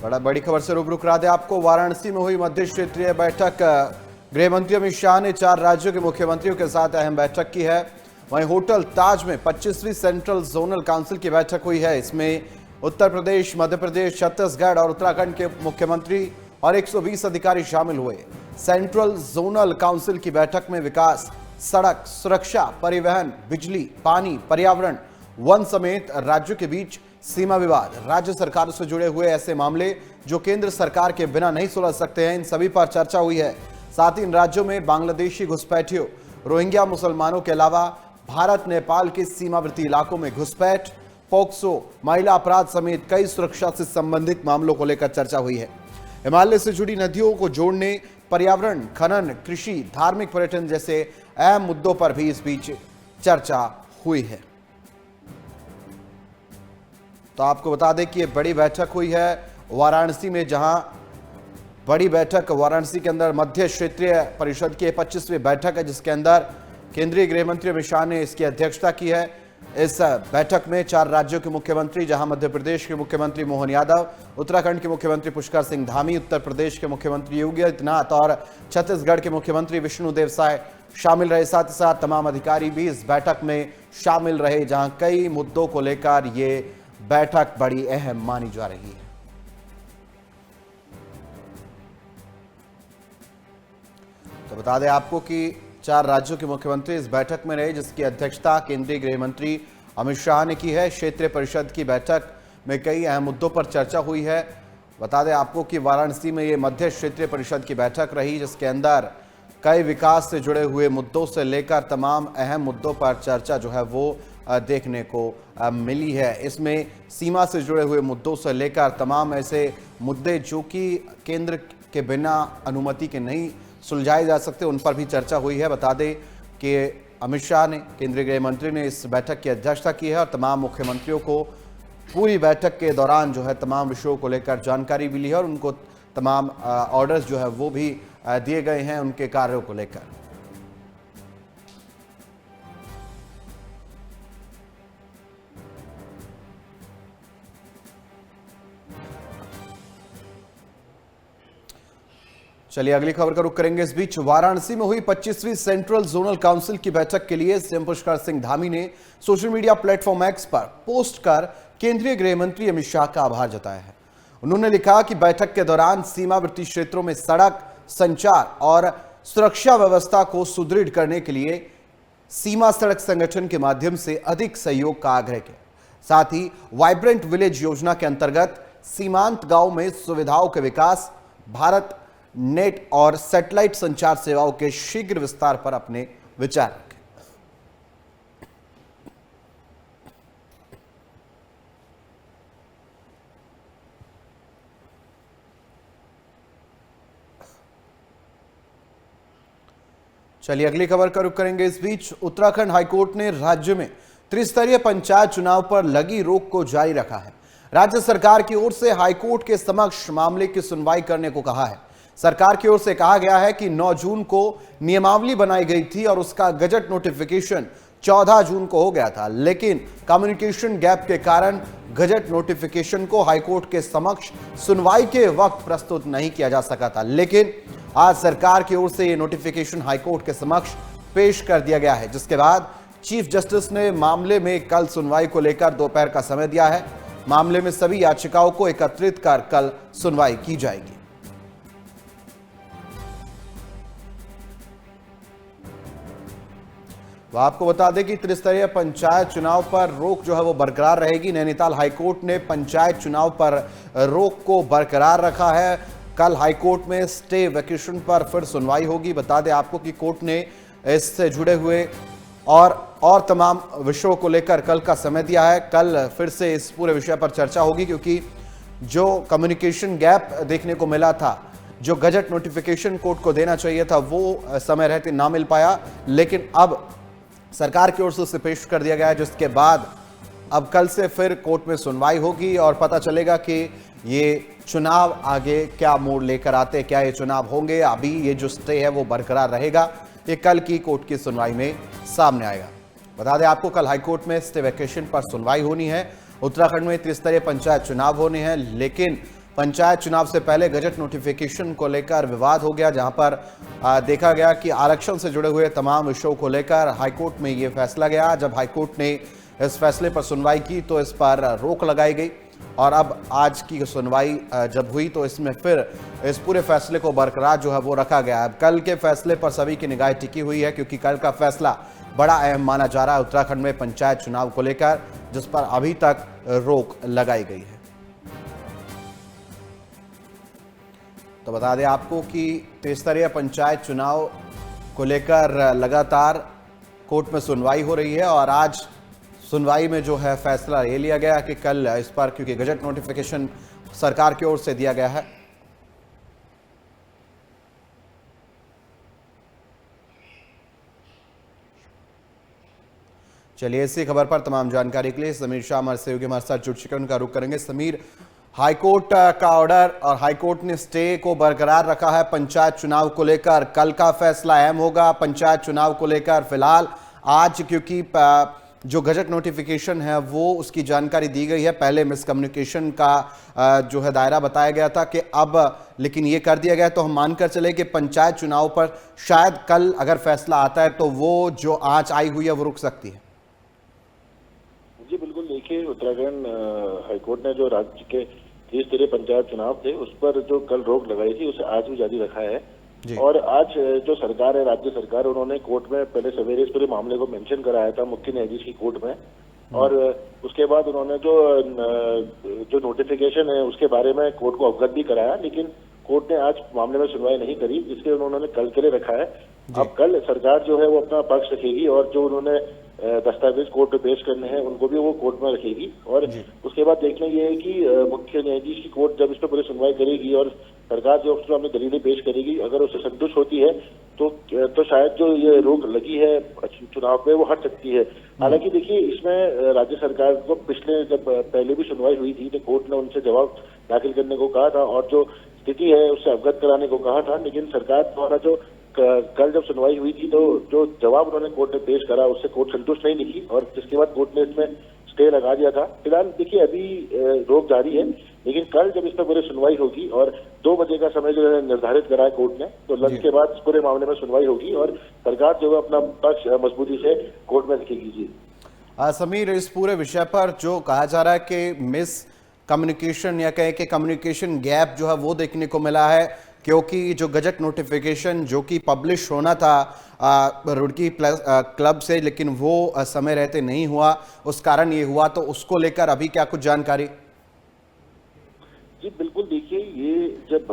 बड़ी खबर से रूबरू करा दें आपको। वाराणसी में हुई मध्य क्षेत्रीय बैठक। गृह मंत्री अमित शाह ने 4 राज्यों के मुख्यमंत्रियों के साथ अहम बैठक की है। वहीं होटल ताज में 25वीं सेंट्रल जोनल काउंसिल की बैठक हुई है। इसमें उत्तर प्रदेश, मध्य प्रदेश, छत्तीसगढ़ और उत्तराखंड के मुख्यमंत्री और 120 अधिकारी शामिल हुए। सेंट्रल जोनल काउंसिल की बैठक में विकास, सड़क सुरक्षा, परिवहन, बिजली, पानी, पर्यावरण, वन समेत राज्यों के बीच सीमा विवाद, राज्य सरकारों से जुड़े हुए ऐसे मामले जो केंद्र सरकार के बिना नहीं सुलझ सकते हैं, इन सभी पर चर्चा हुई है। साथ ही इन राज्यों में बांग्लादेशी घुसपैठियों, रोहिंग्या मुसलमानों के अलावा भारत नेपाल के सीमावर्ती इलाकों में घुसपैठ, पोक्सो, महिला अपराध समेत कई सुरक्षा से संबंधित मामलों को लेकर चर्चा हुई है। हिमालय से जुड़ी नदियों को जोड़ने, पर्यावरण, खनन, कृषि, धार्मिक पर्यटन जैसे अहम मुद्दों पर भी इस बीच चर्चा हुई है। तो आपको बता दें कि ये बड़ी बैठक हुई है वाराणसी में, जहां बड़ी बैठक वाराणसी के अंदर मध्य क्षेत्रीय परिषद की 25वीं बैठक है, जिसके अंदर केंद्रीय गृह मंत्री अमित शाह ने इसकी अध्यक्षता की है। इस बैठक में 4 राज्यों के मुख्यमंत्री, जहां मध्य प्रदेश के मुख्यमंत्री मोहन यादव, उत्तराखंड के मुख्यमंत्री पुष्कर सिंह धामी, उत्तर प्रदेश के मुख्यमंत्री योगी आदित्यनाथ और छत्तीसगढ़ के मुख्यमंत्री विष्णुदेव साय शामिल रहे। साथ ही साथ तमाम अधिकारी भी इस बैठक में शामिल रहे, जहां कई मुद्दों को लेकर ये बैठक बड़ी अहम मानी जा रही है। तो बता दें आपको कि 4 राज्यों के मुख्यमंत्री इस बैठक में रहे, जिसकी अध्यक्षता केंद्रीय गृह मंत्री अमित शाह ने की है। क्षेत्रीय परिषद की बैठक में कई अहम मुद्दों पर चर्चा हुई है। बता दें आपको कि वाराणसी में ये मध्य क्षेत्रीय परिषद की बैठक रही, जिसके अंदर कई विकास से जुड़े हुए मुद्दों से लेकर तमाम अहम मुद्दों पर चर्चा जो है वो देखने को मिली है। इसमें सीमा से जुड़े हुए मुद्दों से लेकर तमाम ऐसे मुद्दे जो कि केंद्र के बिना अनुमति के नहीं सुलझाए जा सकते, उन पर भी चर्चा हुई है। बता दें कि अमित शाह ने, केंद्रीय गृह मंत्री ने इस बैठक की अध्यक्षता की है और तमाम मुख्यमंत्रियों को पूरी बैठक के दौरान जो है तमाम विषयों को लेकर जानकारी मिली है और उनको तमाम ऑर्डर्स जो है वो भी दिए गए हैं उनके कार्यों को लेकर। चलिए अगली खबर का रुख करेंगे। इस बीच वाराणसी में हुई 25वीं सेंट्रल जोनल काउंसिल की बैठक के लिए सीएम पुष्कर सिंह धामी ने सोशल मीडिया प्लेटफॉर्म एक्स पर पोस्ट कर केंद्रीय गृह मंत्री अमित शाह का आभार जताया है। उन्होंने लिखा कि बैठक के दौरान सीमावर्ती क्षेत्रों में सड़क, संचार और सुरक्षा व्यवस्था को सुदृढ़ करने के लिए सीमा सड़क संगठन के माध्यम से अधिक सहयोग का आग्रह किया। साथ ही वाइब्रेंट विलेज योजना के अंतर्गत सीमांत गांव में सुविधाओं के विकास, भारत नेट और सैटेलाइट संचार सेवाओं के शीघ्र विस्तार पर अपने विचार रखें। चलिए अगली खबर का रुख करेंगे। इस बीच उत्तराखंड हाईकोर्ट ने राज्य में त्रिस्तरीय पंचायत चुनाव पर लगी रोक को जारी रखा है। राज्य सरकार की ओर से हाईकोर्ट के समक्ष मामले की सुनवाई करने को कहा है। सरकार की ओर से कहा गया है कि 9 जून को नियमावली बनाई गई थी और उसका गजट नोटिफिकेशन 14 जून को हो गया था, लेकिन कम्युनिकेशन गैप के कारण गजट नोटिफिकेशन को हाईकोर्ट के समक्ष सुनवाई के वक्त प्रस्तुत नहीं किया जा सका था। लेकिन आज सरकार की ओर से यह नोटिफिकेशन हाईकोर्ट के समक्ष पेश कर दिया गया है, जिसके बाद चीफ जस्टिस ने मामले में कल सुनवाई को लेकर दोपहर का समय दिया है। मामले में सभी याचिकाओं को एकत्रित कर कल सुनवाई की जाएगी। तो आपको बता दें कि त्रिस्तरीय पंचायत चुनाव पर रोक जो है वो बरकरार रहेगी। नैनीताल हाईकोर्ट ने पंचायत चुनाव पर रोक को बरकरार रखा है। कल हाईकोर्ट में स्टे वेकेशन पर फिर सुनवाई होगी। बता दें आपको कि कोर्ट ने इससे जुड़े हुए और तमाम विषयों को लेकर कल का समय दिया है। कल फिर से इस पूरे विषय पर चर्चा होगी, क्योंकि जो कम्युनिकेशन गैप देखने को मिला था, जो गजट नोटिफिकेशन कोर्ट को देना चाहिए था, वो समय रहते ना मिल पाया, लेकिन अब सरकार की ओर से उसे पेश कर दिया गया है, जिसके बाद अब कल से फिर कोर्ट में सुनवाई होगी और पता चलेगा कि ये चुनाव आगे क्या मोड़ लेकर आते, क्या ये चुनाव होंगे। अभी ये जो स्टे है वो बरकरार रहेगा, ये कल की कोर्ट की सुनवाई में सामने आएगा। बता दें आपको कल हाईकोर्ट में स्टे वेकेशन पर सुनवाई होनी है। उत्तराखंड में त्रिस्तरीय पंचायत चुनाव होने हैं, लेकिन पंचायत चुनाव से पहले गजट नोटिफिकेशन को लेकर विवाद हो गया, जहां पर देखा गया कि आरक्षण से जुड़े हुए तमाम विषयों को लेकर हाईकोर्ट में ये फैसला गया। जब हाईकोर्ट ने इस फैसले पर सुनवाई की तो इस पर रोक लगाई गई और अब आज की सुनवाई जब हुई तो इसमें फिर इस पूरे फैसले को बरकरार जो है वो रखा गया। अब कल के फैसले पर सभी की निगाह टिकी हुई है, क्योंकि कल का फैसला बड़ा अहम माना जा रहा है उत्तराखंड में पंचायत चुनाव को लेकर, जिस पर अभी तक रोक लगाई गई है। तो बता दें आपको कि त्रिस्तरीय पंचायत चुनाव को लेकर लगातार कोर्ट में सुनवाई हो रही है और आज सुनवाई में जो है फैसला ये लिया गया कि कल इस पर, क्योंकि गजट नोटिफिकेशन सरकार की ओर से दिया गया है। चलिए, इसी खबर पर तमाम जानकारी के लिए समीर शाह हमारे सहयोगी हमारे साथ जुड़ चुके हैं, उनका रुख करेंगे। समीर, हाईकोर्ट का ऑर्डर और हाईकोर्ट ने स्टे को बरकरार रखा है पंचायत चुनाव को लेकर। कल का फैसला अहम होगा पंचायत चुनाव को लेकर। फिलहाल आज क्योंकि जो गजट नोटिफिकेशन है वो उसकी जानकारी दी गई है, पहले मिसकम्युनिकेशन का जो है दायरा बताया गया था कि अब लेकिन ये कर दिया गया, तो हम मानकर चले कि पंचायत चुनाव पर शायद कल अगर फैसला आता है तो वो जो आंच आई हुई है वो रुक सकती है। जी बिल्कुल, देखिए उत्तराखंड हाईकोर्ट ने जो राज्य के त्रिस्तरीय पंचायत चुनाव थे उस पर जो कल रोक लगाई थी उसे आज भी जारी रखा है। और आज जो सरकार है, राज्य सरकार, उन्होंने कोर्ट में पहले सवेरे इस पूरे मामले को मेंशन कराया था मुख्य न्यायाधीश की कोर्ट में, और उसके बाद उन्होंने जो नोटिफिकेशन है उसके बारे में कोर्ट को अवगत भी कराया, लेकिन कोर्ट ने आज मामले में सुनवाई नहीं करी, इसलिए उन्होंने कल के लिए रखा है। अब कल सरकार जो है वो अपना पक्ष रखेगी और जो उन्होंने दस्तावेज कोर्ट में पेश करने हैं उनको भी वो कोर्ट में रखेगी, और उसके बाद देखना ये है कि मुख्य न्यायाधीश की कोर्ट जब इस पर पूरी सुनवाई करेगी और सरकार जो उसमें अपनी दलीलें पेश करेगी, अगर उससे संतुष्ट होती है तो शायद जो ये रोक लगी है चुनाव पे वो हट सकती है। हालांकि देखिए, इसमें राज्य सरकार को पिछले जब पहले भी सुनवाई हुई थी तो कोर्ट ने उनसे जवाब दाखिल करने को कहा था और जो स्थिति है उससे अवगत कराने को कहा था, लेकिन सरकार द्वारा जो कल जब सुनवाई हुई थी तो जो जवाब उन्होंने कोर्ट में पेश करा उससे कोर्ट संतुष्ट नहीं दिखी और जिसके बाद कोर्ट ने इसमें स्टे लगा दिया था। फिलहाल देखिए अभी रोक जारी है, लेकिन कल जब इस पर पूरी सुनवाई होगी और 2 बजे का समय जो है निर्धारित करा है कोर्ट ने, तो लंच के बाद इस पूरे मामले में सुनवाई होगी और सरकार जो है अपना पक्ष मजबूती से कोर्ट में रखेगी। जी समीर, इस पूरे विषय पर जो कहा जा रहा है कि मिस कम्युनिकेशन या कहें कि कम्युनिकेशन गैप जो है वो देखने को मिला है, क्योंकि जो गजट नोटिफिकेशन जो कि पब्लिश होना था रुड़की क्लब से, लेकिन वो समय रहते नहीं हुआ, उस कारण ये हुआ, तो उसको लेकर अभी क्या कुछ जानकारी? जी बिल्कुल, देखिए ये जब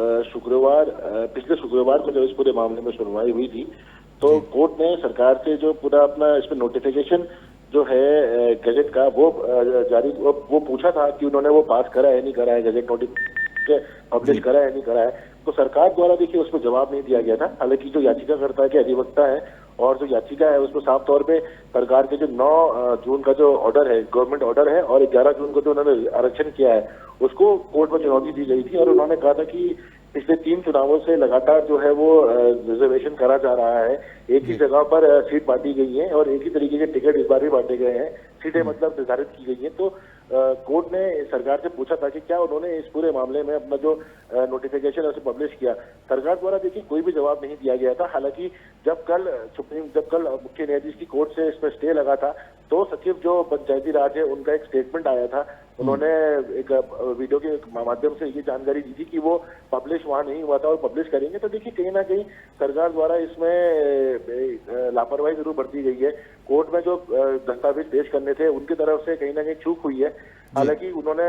पिछले शुक्रवार को जब इस पूरे मामले में सुनवाई हुई थी तो कोर्ट ने सरकार से जो पूरा अपना इस पर नोटिफिकेशन जो है गजट का वो पूछा था कि उन्होंने वो पास करा है नहीं करा है, गजट नोटिफिकेशन पब्लिश करा है नहीं करा है। तो सरकार द्वारा देखिए उसमें जवाब नहीं दिया गया था। हालांकि जो याचिकाकर्ता के अधिवक्ता है और जो याचिका है उसमें साफ तौर पे सरकार के जो 9 जून का जो ऑर्डर है, गवर्नमेंट ऑर्डर है, और 11 जून को जो उन्होंने आरक्षण किया है उसको कोर्ट में चुनौती दी गई थी और उन्होंने कहा था कि पिछले 3 चुनावों से लगातार जो है वो रिजर्वेशन करा जा रहा है, एक ही जगह पर सीट बांटी गई है और एक ही तरीके के टिकट इस बार भी बांटे गए हैं, सीटें मतलब निर्धारित की गई है। तो कोर्ट ने सरकार से पूछा था कि क्या उन्होंने इस पूरे मामले में अपना जो नोटिफिकेशन है उसे पब्लिश किया। सरकार द्वारा देखिए कोई भी जवाब नहीं दिया गया था। हालांकि जब कल मुख्य न्यायाधीश की कोर्ट से इसमें स्टे लगा था तो सचिव जो पंचायती राज है उनका एक स्टेटमेंट आया था, उन्होंने एक वीडियो के माध्यम से ये जानकारी दी थी कि वो पब्लिश वहां नहीं हुआ था और पब्लिश करेंगे। तो देखिए कहीं ना कहीं सरकार द्वारा इसमें लापरवाही जरूर बरती गई है। कोर्ट में जो दस्तावेज पेश करने थे उनकी तरफ से कहीं ना कहीं चूक हुई है। हालांकि उन्होंने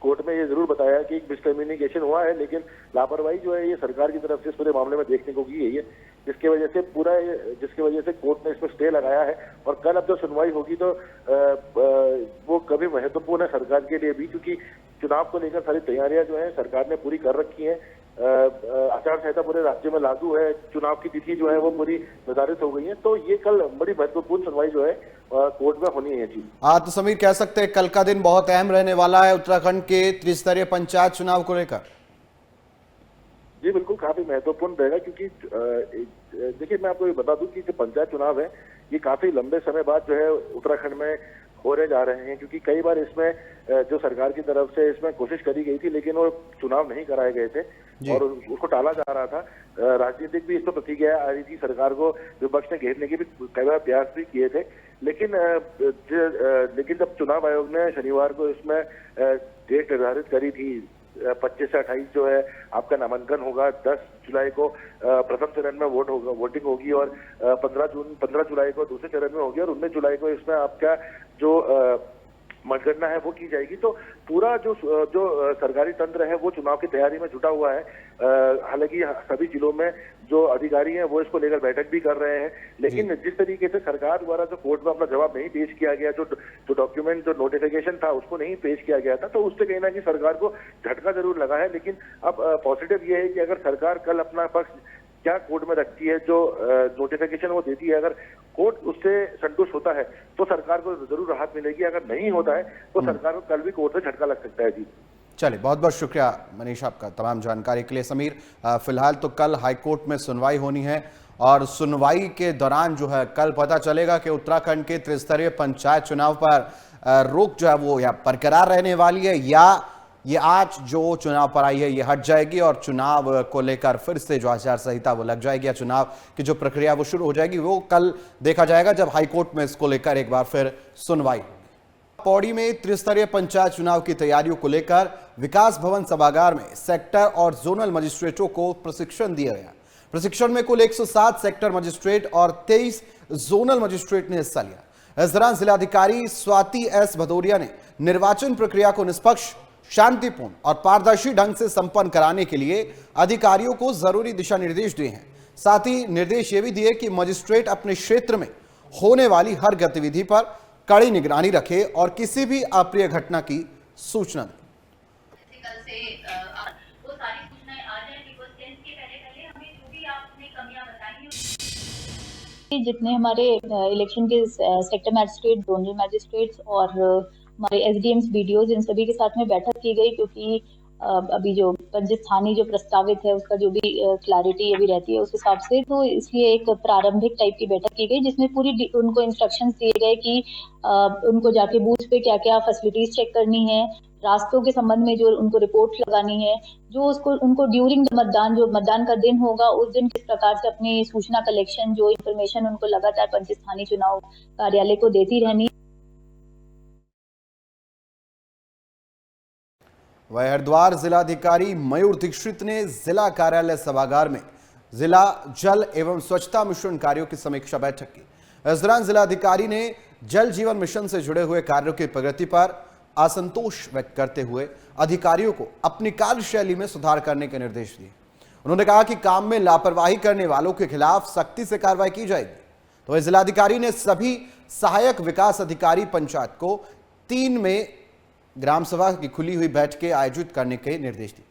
कोर्ट में ये जरूर बताया कि मिसकम्युनिकेशन हुआ है, लेकिन लापरवाही जो है ये सरकार की तरफ से इस पूरे मामले में देखने को की गई है, जिसकी वजह से कोर्ट ने इसमें स्टे लगाया है। और कल अब जब सुनवाई होगी तो वो कभी महत्वपूर्ण है सरकार के लिए भी, क्योंकि चुनाव को लेकर सारी तैयारियां जो है सरकार ने पूरी कर रखी है। आचार संहिता पूरे राज्य में लागू है, चुनाव की तिथि जो है वो पूरी निर्धारित हो गई है, तो ये कल बड़ी महत्वपूर्ण सुनवाई जो है कोर्ट में होनी है। जी तो समीर, कह सकते हैं कल का दिन बहुत अहम रहने वाला है उत्तराखंड के त्रिस्तरीय पंचायत चुनाव को लेकर। जी बिल्कुल, काफी महत्वपूर्ण रहेगा, क्योंकि देखिए मैं आपको ये बता दूं कि जो पंचायत चुनाव है ये काफी लंबे समय बाद जो है उत्तराखंड में हो रहे जा रहे हैं, क्योंकि कई बार इसमें जो सरकार की तरफ से इसमें कोशिश करी गई थी लेकिन वो चुनाव नहीं कराए गए थे और उसको टाला जा रहा था। राजनीतिक भी इस पर प्रतिक्रिया आ रही थी, सरकार को विपक्ष ने घेरने के भी कई बार प्रयास भी किए थे, लेकिन जब चुनाव आयोग ने शनिवार को इसमें डेट निर्धारित करी थी 25 से 28 जो है आपका नामांकन होगा, 10 जुलाई को प्रथम चरण में वोटिंग होगी और 15 जुलाई को दूसरे चरण में होगी और 19 जुलाई को इसमें आपका जो मतगणना है वो की जाएगी। तो पूरा जो सरकारी तंत्र है वो चुनाव की तैयारी में जुटा हुआ है। हालांकि सभी जिलों में जो अधिकारी हैं वो इसको लेकर बैठक भी कर रहे हैं, लेकिन जिस तरीके से सरकार द्वारा जो कोर्ट में अपना जवाब नहीं पेश किया गया, जो डॉक्यूमेंट जो नोटिफिकेशन था उसको नहीं पेश किया गया था, तो उससे कहीं ना कहीं सरकार को झटका जरूर लगा है। लेकिन अब पॉजिटिव ये है कि अगर सरकार कल अपना पक्ष क्या कोर्ट में रखती है, जो नोटिफिकेशन वो देती है, अगर कोर्ट उससे संतुष्ट होता है तो सरकार को जरूर राहत मिलेगी, अगर नहीं होता है तो सरकार को कल भी कोर्ट से झटका लग सकता है। जी चलिए, बहुत बहुत शुक्रिया मनीष आपका तमाम जानकारी के लिए। समीर, फिलहाल तो कल हाईकोर्ट में सुनवाई होनी है और सुनवाई के दौरान जो है कल पता चलेगा कि उत्तराखंड के त्रिस्तरीय पंचायत चुनाव पर रोक जो है वो या बरकरार रहने वाली है या ये आज जो चुनाव पर आई है ये हट जाएगी और चुनाव को लेकर फिर से जो आचार संहिता वो लग जाएगी या चुनाव की जो प्रक्रिया वो शुरू हो जाएगी, वो कल देखा जाएगा जब हाईकोर्ट में इसको लेकर एक बार फिर सुनवाई। पौड़ी में त्रिस्तरीय पंचायत चुनाव की तैयारियों को लेकर विकास भवन सभागार में सेक्टर और जोनल मजिस्ट्रेटों को प्रशिक्षण दिया गया। प्रशिक्षण में कुल 107 सेक्टर मजिस्ट्रेट और 23 जोनल मजिस्ट्रेट ने हिस्सा लिया। इस दौरान जिलाधिकारी स्वाति एस भदौरिया ने निर्वाचन प्रक्रिया को निष्पक्ष, शांतिपूर्ण और पारदर्शी ढंग से संपन्न कराने के लिए अधिकारियों को जरूरी दिशा निर्देश दिए हैं। साथ ही निर्देश ये भी दिए कि मजिस्ट्रेट अपने क्षेत्र में होने वाली हर गतिविधि पर कड़ी निगरानी रखे और किसी भी अप्रिय घटना की सूचना दें। जितने हमारे इलेक्शन के सेक्टर मैजिस्ट्रेट, जोनल मैजिस्ट्रेट्स और हमारे एसडीएम्स, बीडीओज, इन सभी के साथ में बैठक की गई, क्योंकि अभी जो पंचस्थानी जो प्रस्तावित है उसका जो भी क्लैरिटी अभी रहती है उस हिसाब से, तो इसलिए एक प्रारंभिक टाइप की बैठक की गई जिसमें पूरी उनको इंस्ट्रक्शंस दिए गए कि उनको जाके बूथ पे क्या क्या फैसिलिटीज चेक करनी है, रास्तों के संबंध में जो उनको रिपोर्ट लगानी है, जो उसको उनको ड्यूरिंग मतदान, जो मतदान का दिन होगा उस दिन किस प्रकार से अपनी सूचना कलेक्शन, जो इन्फॉर्मेशन उनको लगातार पंचस्थानी चुनाव कार्यालय को देती रहनी। वह हरिद्वार जिलाधिकारी मयूर दीक्षित ने जिला कार्यालय सभागार में जिला जल एवं स्वच्छता मिशन कार्यों की समीक्षा बैठक की। इस दौरान जिलाधिकारी ने जल जीवन मिशन से जुड़े हुए कार्यों की प्रगति पर असंतोष व्यक्त करते हुए अधिकारियों को अपनी कार्यशैली में सुधार करने के निर्देश दिए। उन्होंने कहा कि काम में लापरवाही करने वालों के खिलाफ सख्ती से कार्रवाई की जाएगी। तो जिलाधिकारी ने सभी सहायक विकास अधिकारी पंचायत को 3 में ग्राम सभा की खुली हुई बैठकें आयोजित करने के निर्देश दिए।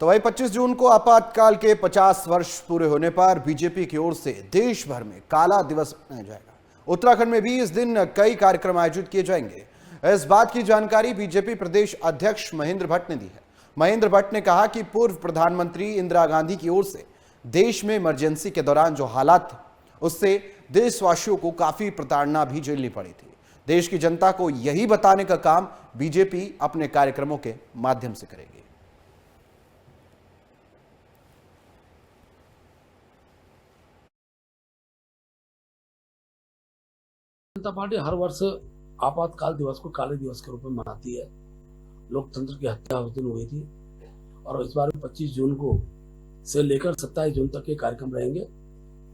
तो वही 25 जून को आपातकाल के 50 वर्ष पूरे होने पर बीजेपी की ओर से देश भर में काला दिवस मनाया जाएगा। उत्तराखंड में भी इस दिन कई कार्यक्रम आयोजित किए जाएंगे। इस बात की जानकारी बीजेपी प्रदेश अध्यक्ष महेंद्र भट्ट ने दी है। महेंद्र भट्ट ने कहा कि पूर्व प्रधानमंत्री इंदिरा गांधी की ओर से देश में इमरजेंसी के दौरान जो हालात थे उससे देशवासियों को काफी प्रताड़ना भी झेलनी पड़ी थी। देश की जनता को यही बताने का काम बीजेपी अपने कार्यक्रमों के माध्यम से करेगी। जनता पार्टी हर वर्ष आपातकाल दिवस को काले दिवस के रूप में मनाती है। लोकतंत्र की हत्या उस दिन हुई थी और इस बार 25 जून को से लेकर 27 जून तक के कार्यक्रम रहेंगे।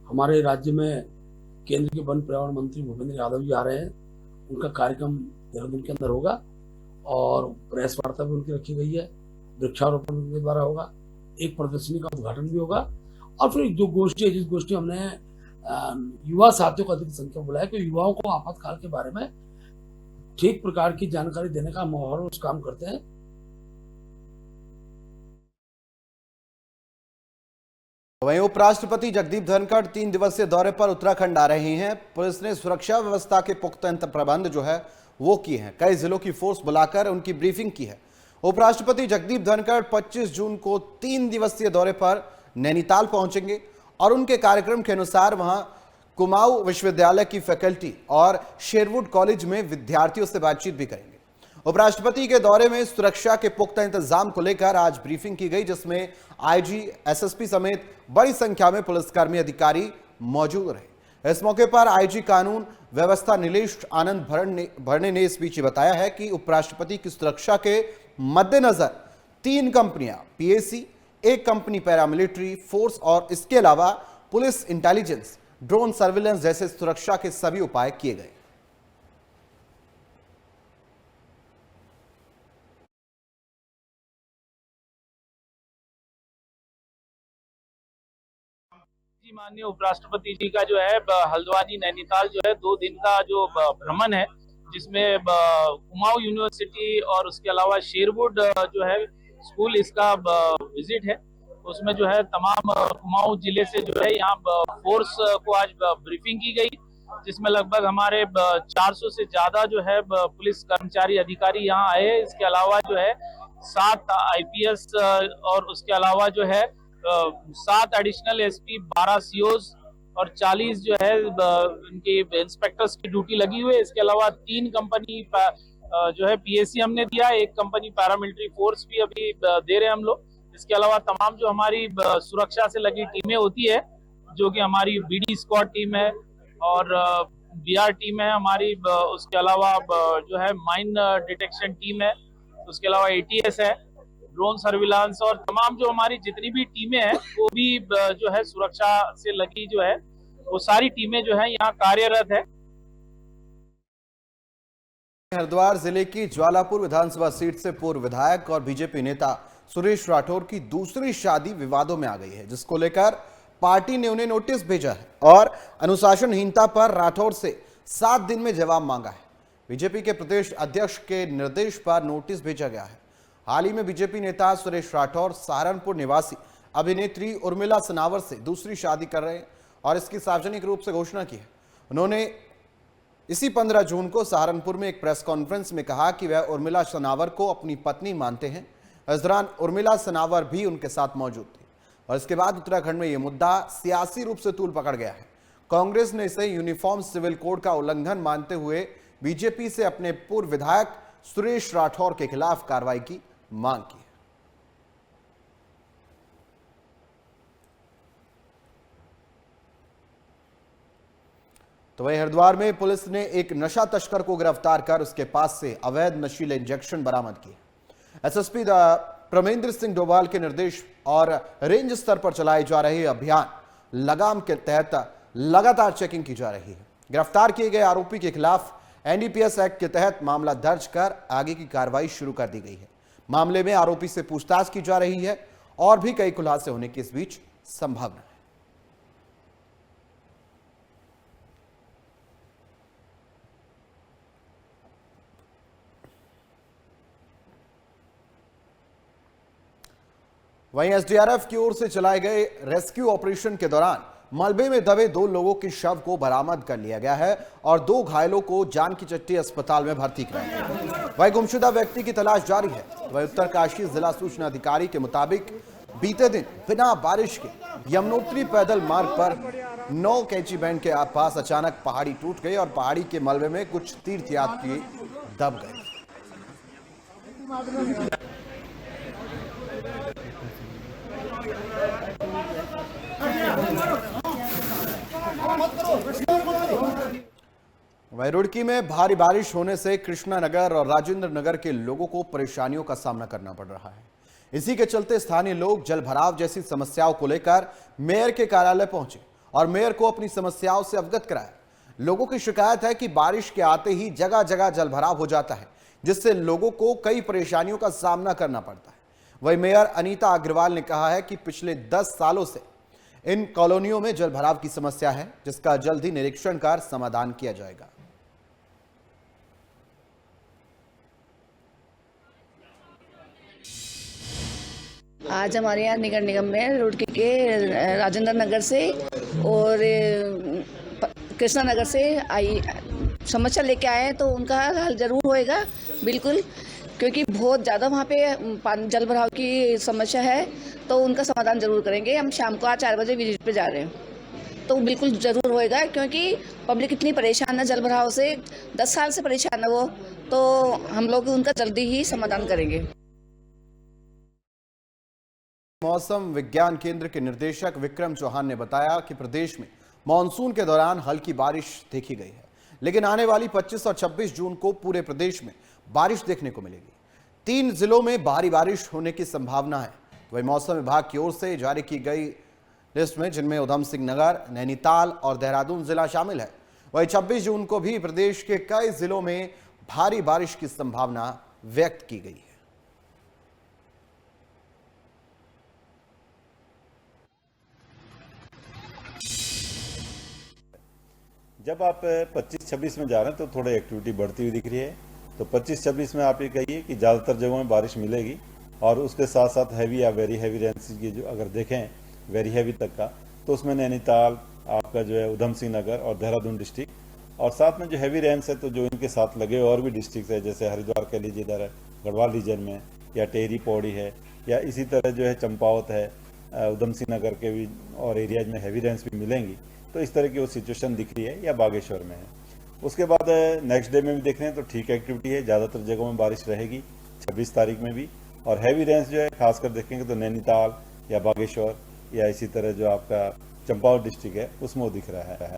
हमारे राज्य में केंद्र के वन पर्यावरण मंत्री भूपेंद्र यादव जी आ रहे हैं, उनका कार्यक्रम देहरादून के अंदर होगा और प्रेस वार्ता भी उनकी रखी गई है। वृक्षारोपण उनके द्वारा होगा, एक प्रदर्शनी का उद्घाटन भी होगा और फिर जो गोष्ठी है, जिस गोष्ठी हमने युवा साथियों को अधिक संख्या में बुलाया कि युवाओं को आपातकाल के बारे में ठीक प्रकार की जानकारी देने का माहौल उस काम करते हैं। वहीं उपराष्ट्रपति जगदीप धनखड़ 3 दिवसीय दौरे पर उत्तराखंड आ रहे हैं। पुलिस ने सुरक्षा व्यवस्था के पुख्ता प्रबंध जो है वो किए हैं। कई जिलों की फोर्स बुलाकर उनकी ब्रीफिंग की है। उपराष्ट्रपति जगदीप धनखड़ 25 जून को 3 दिवसीय दौरे पर नैनीताल पहुंचेंगे और उनके कार्यक्रम के अनुसार वहां कुमाऊं विश्वविद्यालय की फैकल्टी और शेरवुड कॉलेज में विद्यार्थियों से बातचीत भी करेंगे। उपराष्ट्रपति के दौरे में सुरक्षा के पुख्ता इंतजाम को लेकर आज ब्रीफिंग की गई, जिसमें आईजी, एसएसपी समेत बड़ी संख्या में पुलिसकर्मी अधिकारी मौजूद रहे। इस मौके पर आईजी कानून व्यवस्था नीलेश आनंद भरणे ने इस बीच बताया है कि उपराष्ट्रपति की सुरक्षा के मद्देनजर 3 कंपनियां पीएसी, 1 कंपनी पैरामिलिट्री फोर्स और इसके अलावा पुलिस इंटेलिजेंस, ड्रोन सर्विलेंस जैसे सुरक्षा के सभी उपाय किए गए। माननीय उपराष्ट्रपति जी का जो है हल्द्वानी नैनीताल जो है 2 दिन का जो भ्रमण है, जिसमें कुमाऊं यूनिवर्सिटी और उसके अलावा शेरवुड जो है स्कूल, इसका विजिट है। उसमें जो है तमाम कुमाऊं जिले से जो है यहाँ फोर्स को आज ब्रीफिंग की गई, जिसमें लगभग हमारे 400 से ज्यादा जो है पुलिस कर्मचारी अधिकारी यहाँ आए हैं। इसके अलावा जो है 7 आईपीएस और उसके अलावा जो है 7 एडिशनल एसपी, 12 सीओज और 40 जो है इनके इंस्पेक्टर्स की ड्यूटी लगी हुई है। इसके अलावा 3 कंपनी जो है पीएसी हमने दिया, 1 कंपनी पैरामिलिट्री फोर्स भी अभी दे रहे हैं हम लोग। इसके अलावा तमाम जो हमारी सुरक्षा से लगी टीमें होती है, जो कि हमारी बीडी स्क्वाड टीम है और बीआर टीम है हमारी, उसके अलावा जो है माइन डिटेक्शन टीम है, उसके अलावा एटीएस है, ड्रोन सर्विलांस और तमाम जो हमारी जितनी भी टीमें हैं वो भी जो है सुरक्षा से लगी जो है वो सारी टीमें जो है यहाँ कार्यरत है। हरिद्वार जिले की ज्वालापुर विधानसभा सीट से पूर्व विधायक और बीजेपी नेता सुरेश राठौर की दूसरी शादी विवादों में आ गई है, जिसको लेकर पार्टी ने उन्हें नोटिस भेजा है और अनुशासनहीनता पर राठौर से 7 दिन में जवाब मांगा है। बीजेपी के प्रदेश अध्यक्ष के निर्देश पर नोटिस भेजा गया है। हाल ही में बीजेपी नेता सुरेश राठौर सहारनपुर निवासी अभिनेत्री उर्मिला सनावर से दूसरी शादी कर रहे हैं और इसकी सार्वजनिक रूप से घोषणा की है। उन्होंने इसी 15 जून को सहारनपुर में एक प्रेस कॉन्फ्रेंस में कहा कि वह उर्मिला सनावर को अपनी पत्नी मानते हैं। इस दौरान उर्मिला सनावर भी उनके साथ मौजूद थी और इसके बाद उत्तराखंड में यह मुद्दा सियासी रूप से तूल पकड़ गया है। कांग्रेस ने इसे यूनिफॉर्म सिविल कोड का उल्लंघन मानते हुए बीजेपी से अपने पूर्व विधायक सुरेश राठौर के खिलाफ कार्रवाई की मांग की है। तो वहीं हरिद्वार में पुलिस ने एक नशा तस्कर को गिरफ्तार कर उसके पास से अवैध नशीले इंजेक्शन बरामद किए। एसएसपी प्रमेंद्र सिंह डोभाल के निर्देश और रेंज स्तर पर चलाए जा रहे अभियान लगाम के तहत लगातार चेकिंग की जा रही है। गिरफ्तार किए गए आरोपी के खिलाफ एनडीपीएस एक्ट के तहत मामला दर्ज कर आगे की कार्रवाई शुरू कर दी गई है। मामले में आरोपी से पूछताछ की जा रही है और भी कई खुलासे होने की इस बीच संभावना है। वहीं एसडीआरएफ की ओर से चलाए गए रेस्क्यू ऑपरेशन के दौरान मलबे में दबे 2 लोगों के शव को बरामद कर लिया गया है और 2 घायलों को जानकी चट्टी अस्पताल में भर्ती कराया गया। वहीं गुमशुदा व्यक्ति की तलाश जारी है। वहीं उत्तरकाशी जिला सूचना अधिकारी के मुताबिक बीते दिन बिना बारिश के यमुनोत्री पैदल मार्ग पर 9 कैची बैंड के पास अचानक पहाड़ी टूट गई और पहाड़ी के मलबे में कुछ तीर्थयात्री दब गए। वहीं रुड़की में भारी बारिश होने से कृष्णा नगर और राजेंद्र नगर के लोगों को परेशानियों का सामना करना पड़ रहा है। इसी के चलते स्थानीय लोग जल भराव जैसी समस्याओं को लेकर मेयर के कार्यालय पहुंचे और मेयर को अपनी समस्याओं से अवगत कराया। लोगों की शिकायत है कि बारिश के आते ही जगह जगह जल भराव हो जाता है, जिससे लोगों को कई परेशानियों का सामना करना पड़ता है। वहीं मेयर अनीता अग्रवाल ने कहा है कि पिछले 10 सालों से इन कॉलोनियों में जल भराव की समस्या है, जिसका जल्द ही निरीक्षण कर समाधान किया जाएगा। आज हमारे यहाँ निगर निगम में रुड़की के राजेंद्र नगर से और कृष्णा नगर से आई समस्या लेके आए हैं, तो उनका हल जरूर होएगा बिल्कुल, क्योंकि बहुत ज़्यादा वहाँ पे जल भराव की समस्या है, तो उनका समाधान जरूर करेंगे। हम शाम को आज 4 बजे विजिट पे जा रहे हैं, तो बिल्कुल ज़रूर होएगा, क्योंकि पब्लिक इतनी परेशान है जल भराव से, 10 साल से परेशान है वो, तो हम लोग उनका जल्दी ही समाधान करेंगे। मौसम विज्ञान केंद्र के निदेशक विक्रम चौहान ने बताया कि प्रदेश में मानसून के दौरान हल्की बारिश देखी गई है, लेकिन आने वाली 25 और 26 जून को पूरे प्रदेश में बारिश देखने को मिलेगी। 3 जिलों में भारी बारिश होने की संभावना है। वही मौसम विभाग की ओर से जारी की गई लिस्ट में, जिनमें उधम सिंह नगर, नैनीताल और देहरादून जिला शामिल है, वही 26 जून को भी प्रदेश के कई जिलों में भारी बारिश की संभावना व्यक्त की गई है। जब आप 25-26 में जा रहे हैं तो थोड़ी एक्टिविटी बढ़ती हुई दिख रही है। तो 25-26 में आप ये कहिए कि ज़्यादातर जगहों में बारिश मिलेगी, और उसके साथ साथ हैवी या वेरी हैवी रेंस की जो अगर देखें वेरी हैवी तक का, तो उसमें नैनीताल, आपका जो है उधम सिंह नगर और देहरादून डिस्ट्रिक्ट, और साथ में जो हैवी रेंस है तो जो इनके साथ लगे और भी डिस्ट्रिक्ट है, जैसे हरिद्वार कह लीजिए इधर गढ़वाल रीजन में, या टेहरी पौड़ी है, या इसी तरह जो है चंपावत है, उधम सिंह नगर के भी और एरियाज में हैवी रेंस भी मिलेंगी। तो इस तरह की वो सिचुएशन दिख रही है, या बागेश्वर में है। उसके बाद नेक्स्ट डे में भी देख रहे हैं तो ठीक एक्टिविटी है, ज़्यादातर जगहों में बारिश रहेगी 26 तारीख में भी, और हैवी रेंस जो है खासकर देखेंगे तो नैनीताल या बागेश्वर या इसी तरह जो आपका चंपावत डिस्ट्रिक्ट है उसमें वो दिख रहा है।